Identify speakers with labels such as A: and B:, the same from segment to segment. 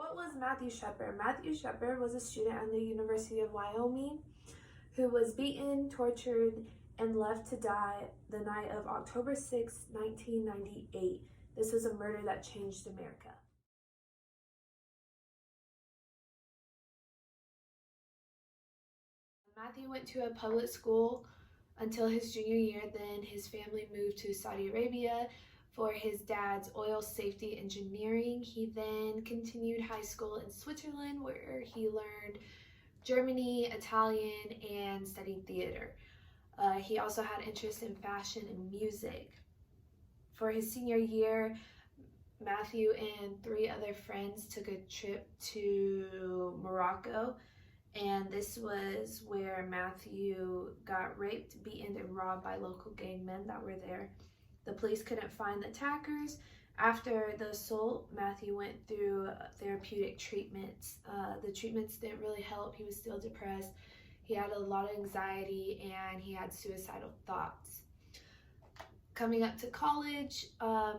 A: What was Matthew Shepard? Matthew Shepard was a student at the University of Wyoming who was beaten, tortured, and left to die the night of October 6, 1998. This was a murder that changed America. Matthew went to a public school until his junior year. Then his family moved to Saudi Arabia for his dad's oil safety engineering. He then continued high school in Switzerland, where he learned Germany, Italian, and studied theater. He also had interest in fashion and music. For his senior year, Matthew and 3 other friends took a trip to Morocco, and this was where Matthew got raped, beaten, and robbed by local gang men that were there. The police couldn't find the attackers. After the assault, Matthew went through therapeutic treatments. The treatments didn't really help. He was still depressed. He had a lot of anxiety, and he had suicidal thoughts. Coming up to college,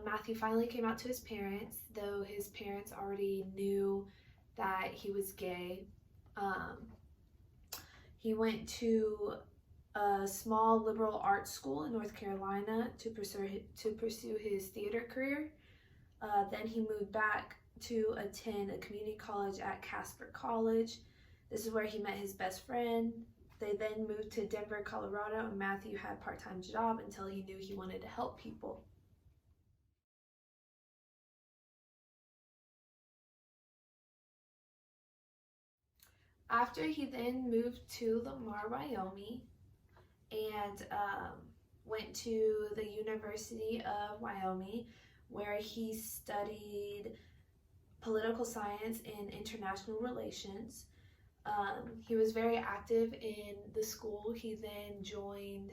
A: Matthew finally came out to his parents, though his parents already knew that he was gay. He went to a small liberal arts school in North Carolina to pursue his theater career. Then he moved back to attend a community college at Casper College. This is where he met his best friend. They then moved to Denver, Colorado, and Matthew had a part-time job until he knew he wanted to help people. After he then moved to Lamar, Wyoming, and went to the University of Wyoming, where he studied political science and international relations. He was very active in the school. He then joined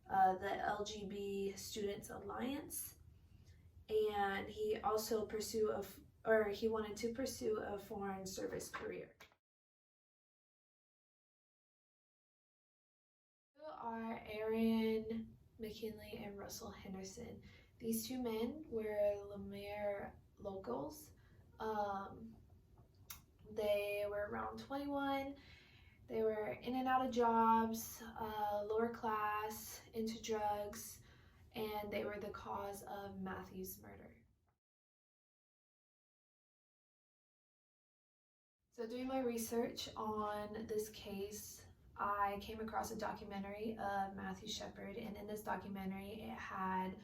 A: the LGBT Students Alliance, and he also he wanted to pursue a foreign service career. Are Aaron McKinley and Russell Henderson. These 2 men were Lamar locals. They were around 21. They were in and out of jobs, lower class, into drugs, and they were the cause of Matthew's murder. So doing my research on this case, I came across a documentary of Matthew Shepard, and in this documentary it had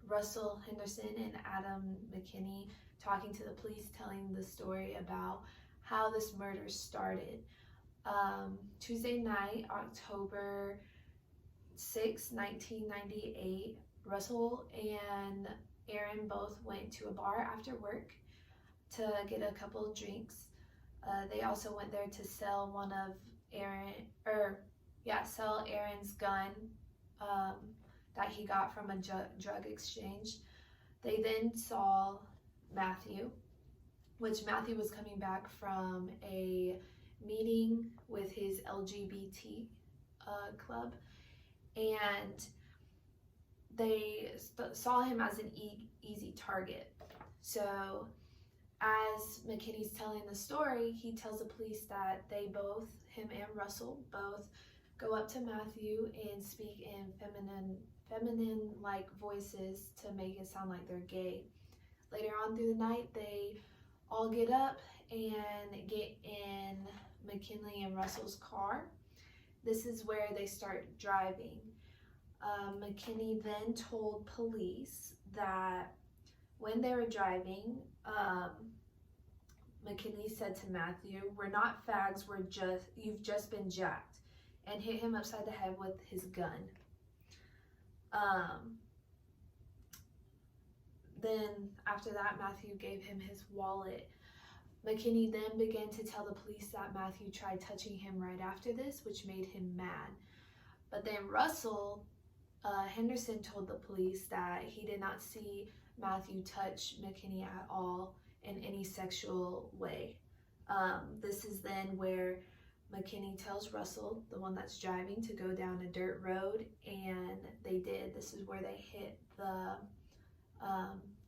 A: Russell Henderson and Adam McKinney talking to the police, telling the story about how this murder started. Tuesday night, October 6, 1998, Russell and Aaron both went to a bar after work to get a couple of drinks. They also went there to sell sell Aaron's gun that he got from a drug exchange. They then saw Matthew, which Matthew was coming back from a meeting with his LGBT club, and they saw him as an easy target. So as McKinney's telling the story, he tells the police that they both, him and Russell, both go up to Matthew and speak in feminine-like voices to make it sound like they're gay. Later on through the night, they all get up and get in McKinley and Russell's car. This is where they start driving. McKinney then told police that when they were driving, McKinley said to Matthew, "We're not fags, you've just been jacked," and hit him upside the head with his gun. Then after that, Matthew gave him his wallet. McKinney then began to tell the police that Matthew tried touching him right after this, which made him mad. But then Russell Henderson told the police that he did not see Matthew touch McKinney at all in any sexual way. This is then where McKinney tells Russell, the one that's driving, to go down a dirt road, and they did. This is where they hit the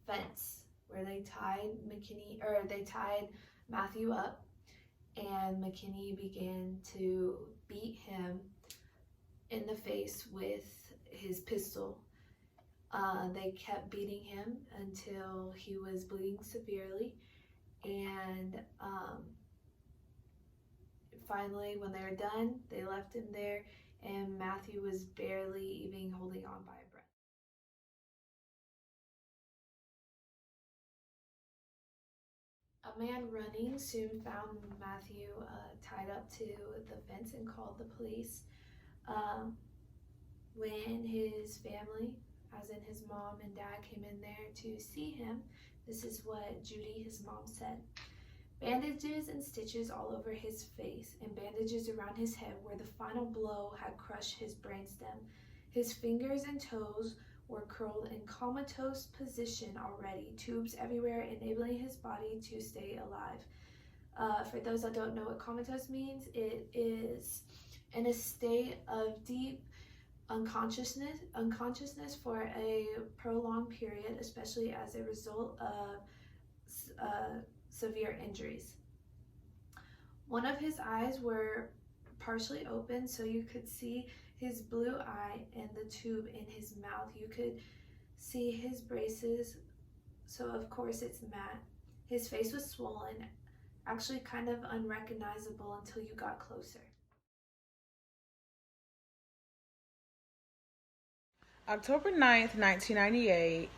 A: fence where they tied Matthew up, and McKinney began to beat him in the face with his pistol. They kept beating him until he was bleeding severely, and finally, when they were done, they left him there, and Matthew was barely even holding on by a breath. A man running soon found Matthew tied up to the fence and called the police. When his family, as in his mom and dad, came in there to see him, this is what Judy, his mom, said. Bandages and stitches all over his face and bandages around his head where the final blow had crushed his brainstem. His fingers and toes were curled in comatose position already, tubes everywhere enabling his body to stay alive. For those that don't know what comatose means, it is in a state of deep unconsciousness for a prolonged period, especially as a result of severe injuries. One of his eyes were partially open, so you could see his blue eye and the tube in his mouth. You could see his braces, so of course it's matte. His face was swollen, actually kind of unrecognizable until you got closer.
B: October 9th, 1998,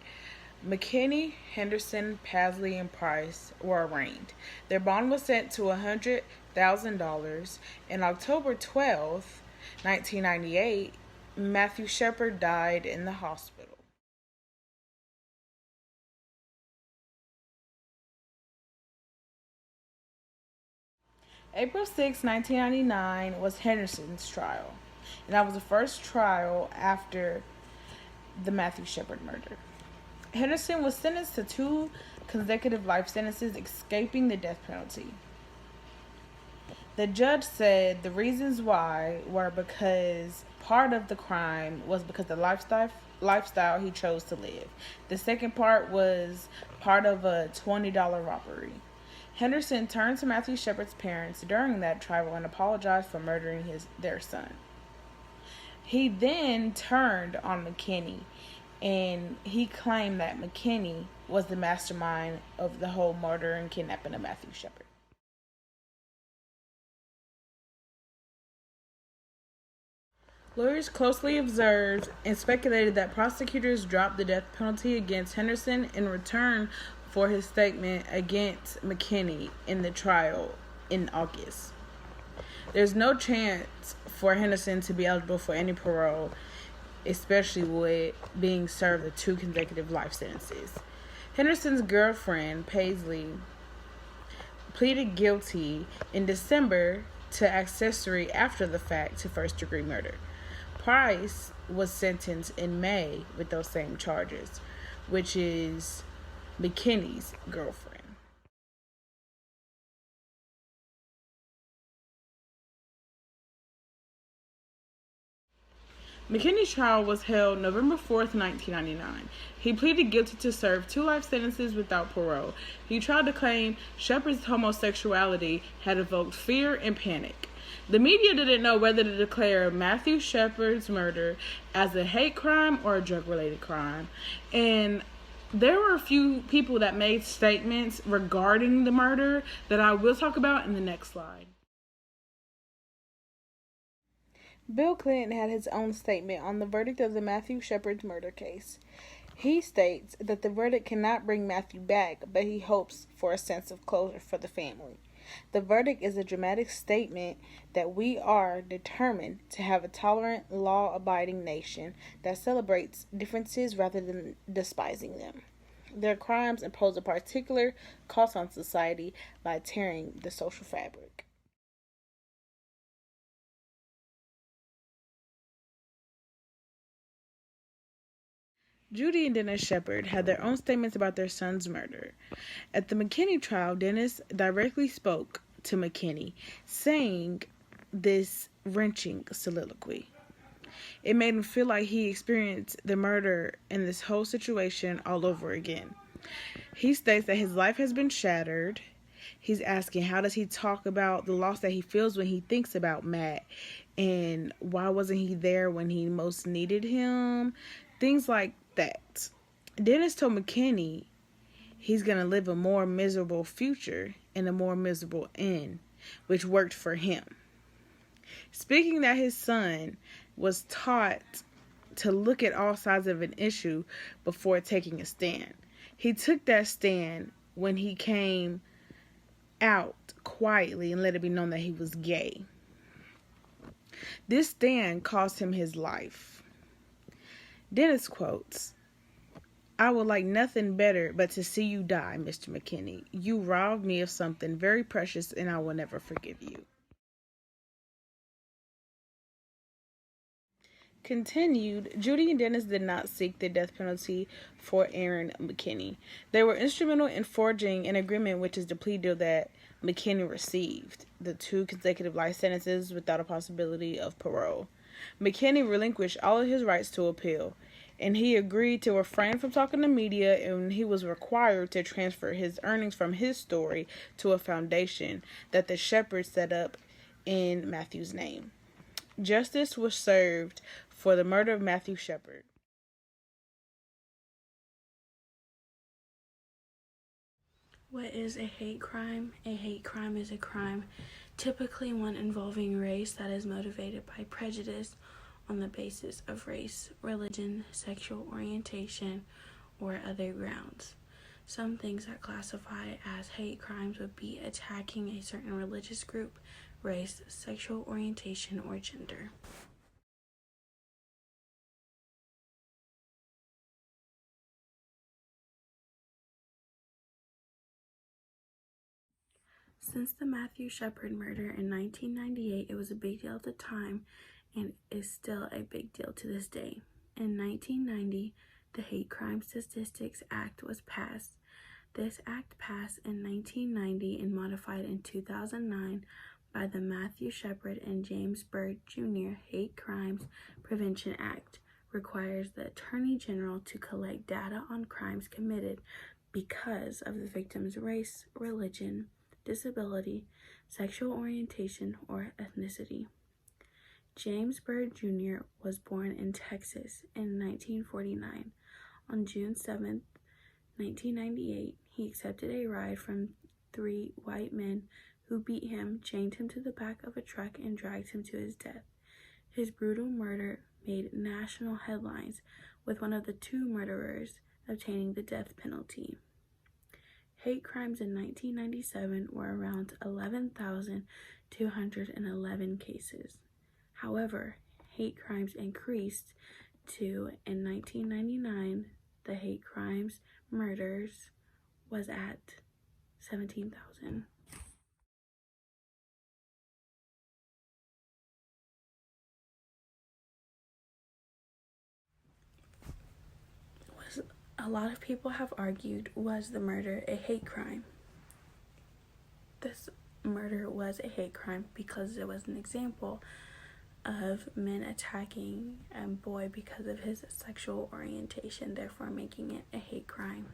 B: McKinney, Henderson, Pasley, and Price were arraigned. Their bond was set to $100,000. And October 12th, 1998, Matthew MShepard died in the hospital. April 6, 1999 was Henderson's trial, and that was the first trial after the Matthew MShepard murder. Henderson was sentenced to 2 consecutive life sentences, escaping the death penalty. The judge said the reasons why were because part of the crime was because of the lifestyle he chose to live. The second part was part of a $20 robbery. Henderson turned to Matthew MShepard's parents during that trial and apologized for murdering their son. He then turned on McKinney, and he claimed that McKinney was the mastermind of the whole murder and kidnapping of Matthew MShepard. Lawyers closely observed and speculated that prosecutors dropped the death penalty against Henderson in return for his statement against McKinney in the trial in August. There's no chance for Henderson to be eligible for any parole, especially with being served the 2 consecutive life sentences. Henderson's girlfriend, Pasley, pleaded guilty in December to accessory after the fact to first-degree murder. Price was sentenced in May with those same charges, which is McKinney's girlfriend. McKinney's trial was held November 4th, 1999. He pleaded guilty to serve 2 life sentences without parole. He tried to claim Shepard's homosexuality had evoked fear and panic. The media didn't know whether to declare Matthew MShepard's murder as a hate crime or a drug-related crime. And there were a few people that made statements regarding the murder that I will talk about in the next slide. Bill Clinton had his own statement on the verdict of the Matthew MShepard murder case. He states that the verdict cannot bring Matthew back, but he hopes for a sense of closure for the family. The verdict is a dramatic statement that we are determined to have a tolerant, law-abiding nation that celebrates differences rather than despising them. Their crimes impose a particular cost on society by tearing the social fabric. Judy and Dennis MShepard had their own statements about their son's murder. At the McKinney trial, Dennis directly spoke to McKinney, saying this wrenching soliloquy. It made him feel like he experienced the murder and this whole situation all over again. He states that his life has been shattered. He's asking, how does he talk about the loss that he feels when he thinks about Matt? And why wasn't he there when he most needed him? Things like that. Dennis told McKinney he's going to live a more miserable future and a more miserable end, which worked for him. Speaking that his son was taught to look at all sides of an issue before taking a stand. He took that stand when he came out quietly and let it be known that he was gay. This stand cost him his life. Dennis quotes, "I would like nothing better but to see you die, Mr. McKinney. You robbed me of something very precious and I will never forgive you." Continued, Judy and Dennis did not seek the death penalty for Aaron McKinney. They were instrumental in forging an agreement, which is the plea deal that McKinney received, the 2 consecutive life sentences without a possibility of parole. McKinney relinquished all of his rights to appeal, and he agreed to refrain from talking to media, and he was required to transfer his earnings from his story to a foundation that the Shepherd set up in Matthew's name. Justice was served for the murder of Matthew Shepard.
C: What is a hate crime? A hate crime is a crime, typically one involving race, that is motivated by prejudice on the basis of race, religion, sexual orientation, or other grounds. Some things that classify as hate crimes would be attacking a certain religious group, race, sexual orientation, or gender. Since the Matthew Shepard murder in 1998, it was a big deal at the time and is still a big deal to this day. In 1990, the Hate Crime Statistics Act was passed. This act passed in 1990 and modified in 2009 by the Matthew Shepard and James Byrd Jr. Hate Crimes Prevention Act, requires the Attorney General to collect data on crimes committed because of the victim's race, religion, disability, sexual orientation, or ethnicity. James Byrd Jr. was born in Texas in 1949. On June 7, 1998, he accepted a ride from 3 white men who beat him, chained him to the back of a truck, and dragged him to his death. His brutal murder made national headlines, with one of the 2 murderers obtaining the death penalty. Hate crimes in 1997 were around 11,211 cases. However, hate crimes increased to, in 1999, the hate crimes murders was at 17,000. A lot of people have argued, was the murder a hate crime? This murder was a hate crime because it was an example of men attacking a boy because of his sexual orientation, therefore making it a hate crime.